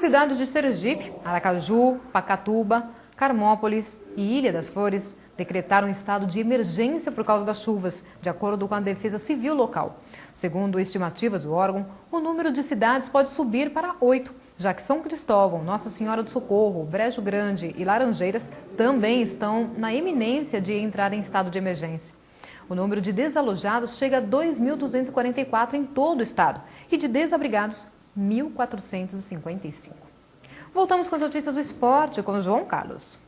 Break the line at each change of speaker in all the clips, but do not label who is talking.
cidades de Sergipe, Aracaju, Pacatuba, Carmópolis e Ilha das Flores decretaram estado de emergência por causa das chuvas, de acordo com a Defesa Civil local. Segundo estimativas do órgão, o número de cidades pode subir para 8, já que São Cristóvão, Nossa Senhora do Socorro, Brejo Grande e Laranjeiras também estão na iminência de entrar em estado de emergência. O número de desalojados chega a 2.244 em todo o estado e de desabrigados, 1.455. Voltamos com as notícias do esporte com o João Carlos.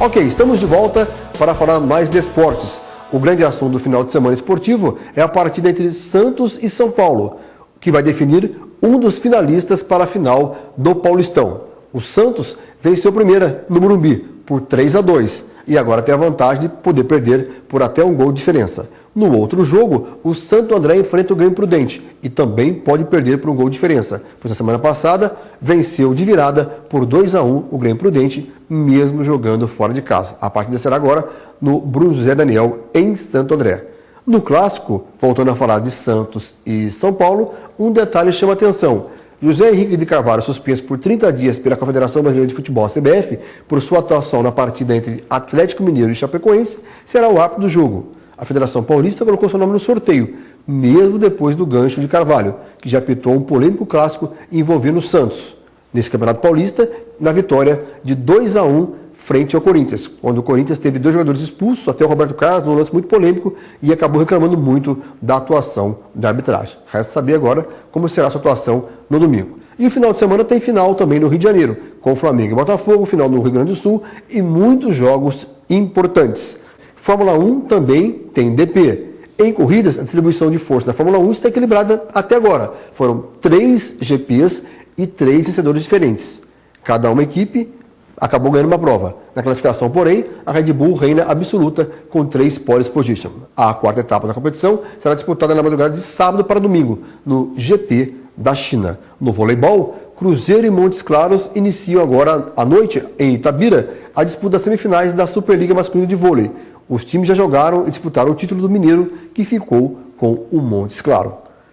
Ok, estamos de volta para falar mais de esportes. O grande assunto do final de semana esportivo é a partida entre Santos e São Paulo, que vai definir um dos finalistas para a final do Paulistão. O Santos venceu a primeira no Morumbi por 3-2 e agora tem a vantagem de poder perder por até um gol de diferença. No outro jogo, o Santo André enfrenta o Grêmio Prudente e também pode perder por um gol de diferença, pois na semana passada venceu de virada por 2-1 o Grêmio Prudente, mesmo jogando fora de casa. A partida será agora no Bruno José Daniel, em Santo André. No clássico, voltando a falar de Santos e São Paulo, um detalhe chama a atenção. José Henrique de Carvalho, suspenso por 30 dias pela Confederação Brasileira de Futebol, CBF, por sua atuação na partida entre Atlético Mineiro e Chapecoense, será o árbitro do jogo. A Federação Paulista colocou seu nome no sorteio, mesmo depois do gancho de Carvalho, que já apitou um polêmico clássico envolvendo o Santos, nesse Campeonato Paulista, na vitória de 2-1 frente ao Corinthians, onde o Corinthians teve 2 jogadores expulsos, até o Roberto Carlos, num lance muito polêmico, e acabou reclamando muito da atuação da arbitragem. Resta saber agora como será a sua atuação no domingo. E o final de semana tem final também no Rio de Janeiro, com Flamengo e Botafogo, final no Rio Grande do Sul e muitos jogos importantes. Fórmula 1 também tem DP. Em corridas, a distribuição de força da Fórmula 1 está equilibrada até agora. Foram 3 GPs e 3 vencedores diferentes. Cada uma equipe acabou ganhando uma prova. Na classificação, porém, a Red Bull reina absoluta com 3 pole position. A quarta etapa da competição será disputada na madrugada de sábado para domingo, no GP da China. No voleibol, Cruzeiro e Montes Claros iniciam agora à noite, em Itabira, a disputa das semifinais da Superliga Masculina de Vôlei. Os times já jogaram e disputaram o título do Mineiro, que ficou com o Montes Claros.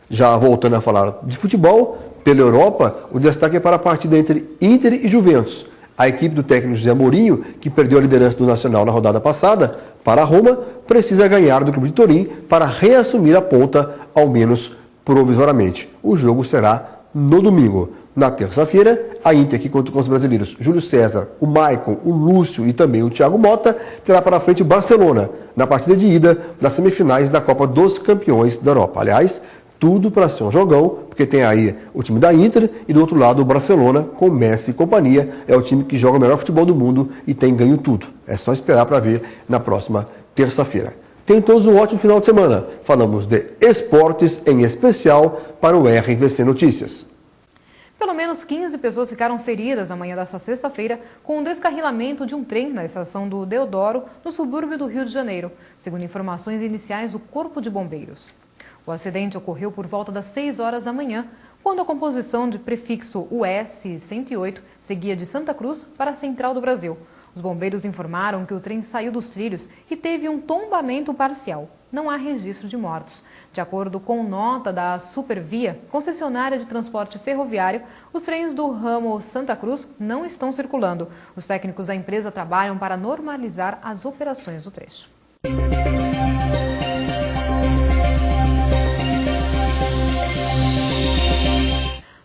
Já voltando a falar de futebol, pela Europa, o destaque é para a partida entre Inter e Juventus. A equipe do técnico José Mourinho, que perdeu a liderança do Nacional na rodada passada, para a Roma, precisa ganhar do Clube de Turim para reassumir a ponta, ao menos provisoriamente. O jogo será no domingo. Na terça-feira, a Inter, que conta com os brasileiros Júlio César, o Maicon, o Lúcio e também o Thiago Mota, terá para frente o Barcelona, na partida de ida das semifinais da Copa dos Campeões da Europa. Aliás, tudo para ser um jogão, porque tem aí o time da Inter e do outro lado o Barcelona, com Messi e companhia. É o time que joga o melhor futebol do mundo e tem ganho tudo. É só esperar para ver na próxima terça-feira. Tenham todos um ótimo final de semana. Falamos de esportes, em especial para o RVC Notícias.
Pelo menos 15 pessoas ficaram feridas na manhã desta sexta-feira com o descarrilamento de um trem na estação do Deodoro, no subúrbio do Rio de Janeiro, segundo informações iniciais do Corpo de Bombeiros. O acidente ocorreu por volta das 6 horas da manhã, quando a composição de prefixo US-108 seguia de Santa Cruz para a Central do Brasil. Os bombeiros informaram que o trem saiu dos trilhos e teve um tombamento parcial. Não há registro de mortos. De acordo com nota da Supervia, concessionária de transporte ferroviário, os trens do ramo Santa Cruz não estão circulando. Os técnicos da empresa trabalham para normalizar as operações do trecho.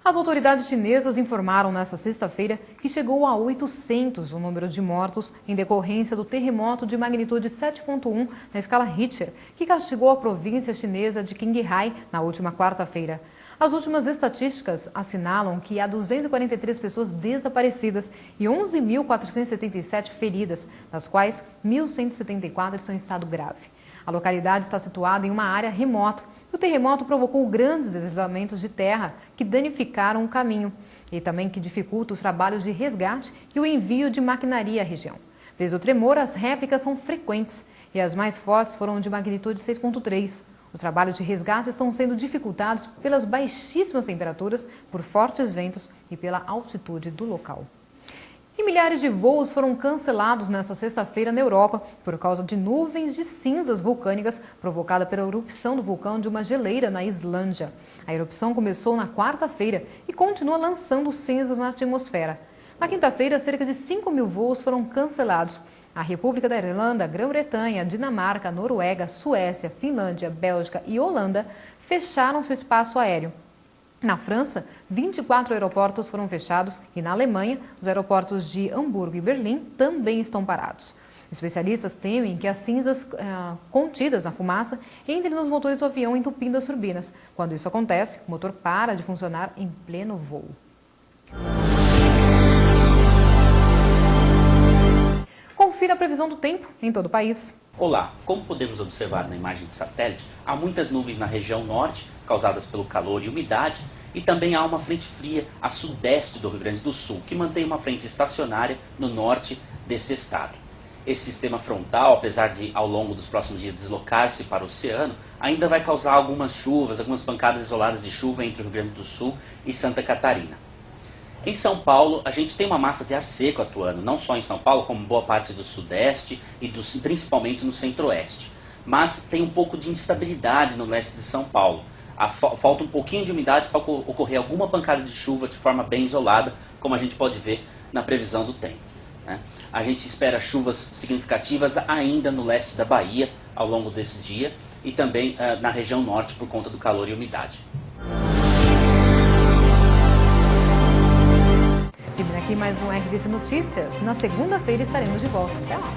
As autoridades chinesas informaram nesta sexta-feira que chegou a 800 o número de mortos em decorrência do terremoto de magnitude 7.1 na escala Richter, que castigou a província chinesa de Qinghai na última quarta-feira. As últimas estatísticas assinalam que há 243 pessoas desaparecidas e 11.477 feridas, das quais 1.174 estão em estado grave. A localidade está situada em uma área remota. O terremoto provocou grandes deslizamentos de terra que danificaram o caminho e também que dificulta os trabalhos de resgate e o envio de maquinaria à região. Desde o tremor, as réplicas são frequentes e as mais fortes foram de magnitude 6.3. Os trabalhos de resgate estão sendo dificultados pelas baixíssimas temperaturas, por fortes ventos e pela altitude do local. E Milhares de voos foram cancelados nesta sexta-feira na Europa por causa de nuvens de cinzas vulcânicas provocada pela erupção do vulcão de uma geleira na Islândia. A erupção começou na quarta-feira e continua lançando cinzas na atmosfera. Na quinta-feira, cerca de 5.000 voos foram cancelados. A República da Irlanda, Grã-Bretanha, Dinamarca, Noruega, Suécia, Finlândia, Bélgica e Holanda fecharam seu espaço aéreo. Na França, 24 aeroportos foram fechados e na Alemanha, os aeroportos de Hamburgo e Berlim também estão parados. Especialistas temem que as cinzas contidas na fumaça entrem nos motores do avião, entupindo as turbinas. Quando isso acontece, o motor para de funcionar em pleno voo. Confira a previsão do tempo em todo o país.
Olá, como podemos observar na imagem de satélite, há muitas nuvens na região norte, causadas pelo calor e umidade, e também há uma frente fria a sudeste do Rio Grande do Sul, que mantém uma frente estacionária no norte deste estado. Esse sistema frontal, apesar de ao longo dos próximos dias deslocar-se para o oceano, ainda vai causar algumas chuvas, algumas pancadas isoladas de chuva entre o Rio Grande do Sul e Santa Catarina. Em São Paulo, a gente tem uma massa de ar seco atuando, não só em São Paulo, como boa parte do sudeste e principalmente no centro-oeste. Mas tem um pouco de instabilidade no leste de São Paulo. Falta um pouquinho de umidade para ocorrer alguma pancada de chuva de forma bem isolada, como a gente pode ver na previsão do tempo, né? A gente espera chuvas significativas ainda no leste da Bahia ao longo desse dia e também na região norte por conta do calor e umidade.
Termina aqui mais um RVC Notícias. Na segunda-feira estaremos de volta. Até lá!